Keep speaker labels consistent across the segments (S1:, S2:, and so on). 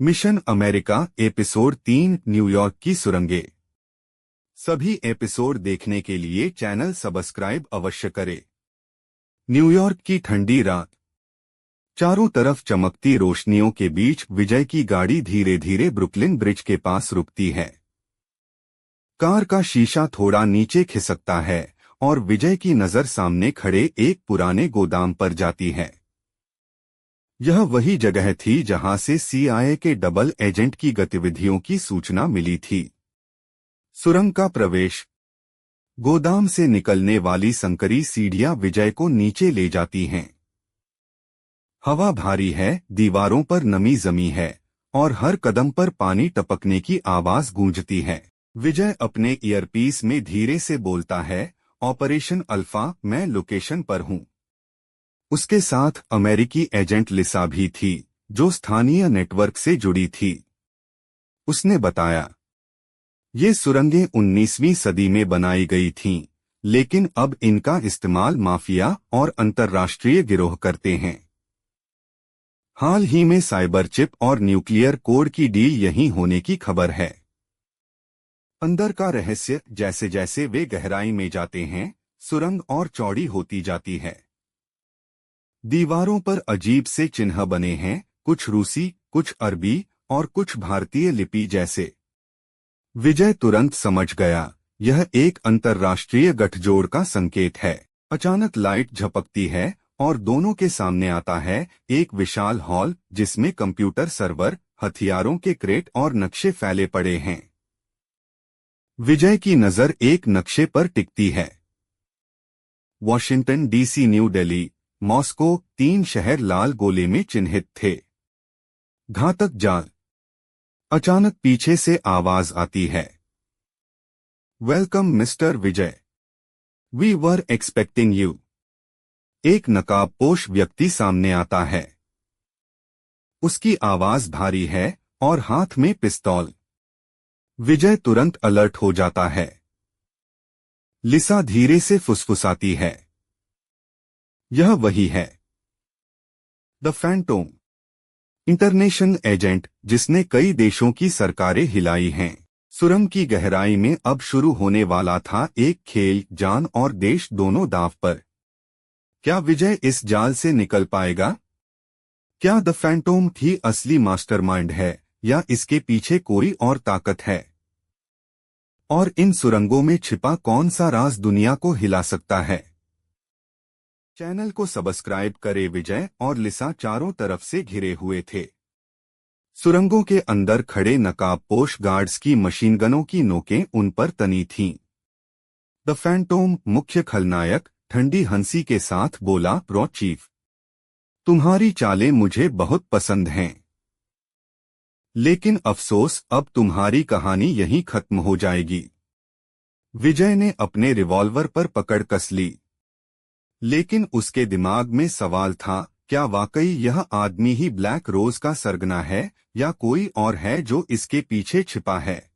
S1: Mission America episode 3 New York की सुरंगें। सभी episode देखने के लिए चैनल सब्सक्राइब अवश्य करें। न्यूयॉर्क की ठंडी रात। चारों तरफ चमकती रोशनियों के बीच विजय की गाड़ी धीरे धीरे ब्रुकलिन ब्रिज के पास रुकती है। कार का शीशा थोड़ा नीचे खिसकता है और विजय की नजर सामने खड़े एक पुराने गोदाम पर जाती है। यह वही जगह थी जहां से सीआईए के डबल एजेंट की गतिविधियों की सूचना मिली थी। सुरंग का प्रवेश। गोदाम से निकलने वाली संकरी सीढ़ियां विजय को नीचे ले जाती हैं। हवा भारी है, दीवारों पर नमी जमी है और हर कदम पर पानी टपकने की आवाज गूंजती है। विजय अपने ईयरपीस में धीरे से बोलता है, ऑपरेशन अल्फा, मैं लोकेशन पर हूं। उसके साथ अमेरिकी एजेंट लिसा भी थी, जो स्थानीय नेटवर्क से जुड़ी थी। उसने बताया, ये सुरंगें 19वीं सदी में बनाई गई थीं, लेकिन अब इनका इस्तेमाल माफिया और अंतर्राष्ट्रीय गिरोह करते हैं। हाल ही में साइबर चिप और न्यूक्लियर कोड की डील यहीं होने की खबर है। अंदर का रहस्य। जैसे जैसे वे गहराई में जाते हैं, सुरंग और चौड़ी होती जाती है। दीवारों पर अजीब से चिन्ह बने हैं, कुछ रूसी, कुछ अरबी और कुछ भारतीय लिपि जैसे। विजय तुरंत समझ गया, यह एक अंतर्राष्ट्रीय गठजोड़ का संकेत है। अचानक लाइट झपकती है और दोनों के सामने आता है एक विशाल हॉल, जिसमें कंप्यूटर सर्वर, हथियारों के क्रेट और नक्शे फैले पड़े हैं। विजय की नजर एक नक्शे पर टिकती है। Washington DC, new Delhi, Moscow, 3 शहर लाल गोले में चिन्हित थे। घातक जाल। अचानक पीछे से आवाज आती है, welcome mister Vijay, we were expecting you. एक नकाबपोश व्यक्ति सामने आता है। उसकी आवाज भारी है और हाथ में पिस्तौल। विजय तुरंत अलर्ट हो जाता है। लिसा धीरे से फुसफुसाती है, यह वही है, द फैंटोम, इंटरनेशनल एजेंट जिसने कई देशों की सरकारें हिलाई हैं। सुरंग की गहराई में अब शुरू होने वाला था एक खेल, जान और देश दोनों दांव पर। क्या विजय इस जाल से निकल पाएगा? क्या द फैंटोम ही असली मास्टरमाइंड है या इसके पीछे कोई और ताकत है? और इन सुरंगों में छिपा कौन सा राज दुनिया को हिला सकता है? चैनल को सब्सक्राइब करें। विजय और लिसा चारों तरफ से घिरे हुए थे। सुरंगों के अंदर खड़े नकाबपोश गार्ड्स की मशीनगनों की नोकें उन पर तनी थीं। द फैंटोम, मुख्य खलनायक, ठंडी हंसी के साथ बोला, ब्रो चीफ, तुम्हारी चालें मुझे बहुत पसंद हैं। लेकिन अफसोस, अब तुम्हारी कहानी यहीं खत्म हो जाएगी। विजय ने अपने रिवॉल्वर पर पकड़ कस ली। लेकिन उसके दिमाग में सवाल था, क्या वाकई यह आदमी ही ब्लैक रोज का सरगना है या कोई और है जो इसके पीछे छिपा है?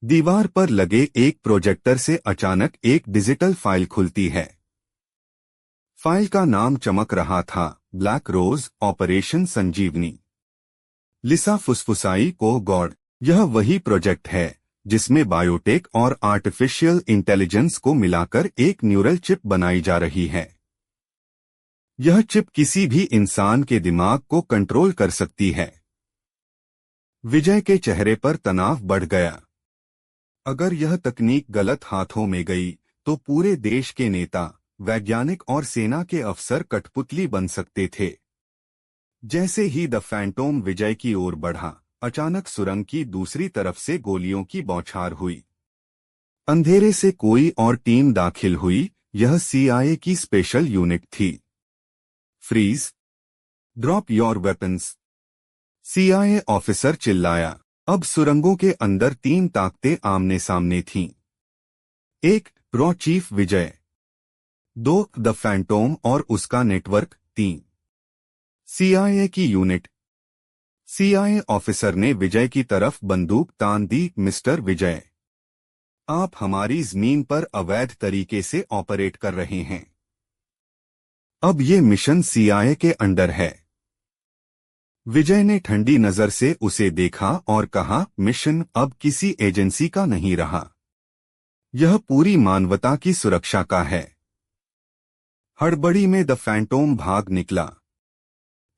S1: दीवार पर लगे एक प्रोजेक्टर से अचानक एक डिजिटल फाइल खुलती है। फाइल का नाम चमक रहा था, ब्लैक रोज, ऑपरेशन संजीवनी। लिसा फुसफुसाई, को गॉड, यह वही प्रोजेक्ट है जिसमें बायोटेक और आर्टिफिशियल इंटेलिजेंस को मिलाकर एक न्यूरल चिप बनाई जा रही है। यह चिप किसी भी इंसान के दिमाग को कंट्रोल कर सकती है। विजय के चेहरे पर तनाव बढ़ गया। अगर यह तकनीक गलत हाथों में गई तो पूरे देश के नेता, वैज्ञानिक और सेना के अफसर कठपुतली बन सकते थे। जैसे ही द फैंटोम विजय की ओर बढ़ा, अचानक सुरंग की दूसरी तरफ से गोलियों की बौछार हुई। अंधेरे से कोई और टीम दाखिल हुई। यह सीआईए की स्पेशल यूनिट थी। Freeze, drop your weapons, CIA officer चिल्लाया। अब सुरंगों के अंदर 3 ताकतें आमने सामने थीं। 1, प्रो चीफ विजय। 2, द फैंटोम और उसका नेटवर्क। 3, सीआईए की यूनिट। सीआईए ऑफिसर ने विजय की तरफ बंदूक तान दी, मिस्टर विजय, आप हमारी जमीन पर अवैध तरीके से ऑपरेट कर रहे हैं। अब ये मिशन सीआईए के अंडर है। विजय ने ठंडी नजर से उसे देखा और कहा, मिशन अब किसी एजेंसी का नहीं रहा, यह पूरी मानवता की सुरक्षा का है। हड़बड़ी में द फैंटोम भाग निकला,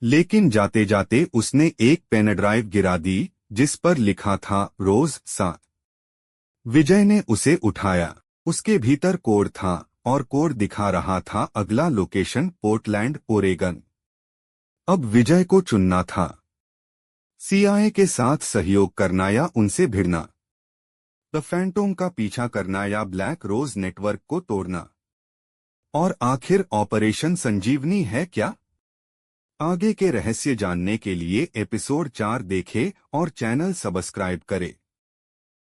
S1: लेकिन जाते जाते उसने एक पेन ड्राइव गिरा दी जिस पर लिखा था रोज सा। विजय ने उसे उठाया। उसके भीतर कोड था और कोड दिखा रहा था अगला लोकेशन पोर्टलैंड, ओरेगन। अब विजय को चुनना था, सीआईए के साथ सहयोग करना या उनसे भिड़ना, द फैंटोम का पीछा करना या ब्लैक रोज नेटवर्क को तोड़ना। और आखिर ऑपरेशन संजीवनी है क्या? आगे के रहस्य जानने के लिए एपिसोड 4 देखें और चैनल सब्सक्राइब करें।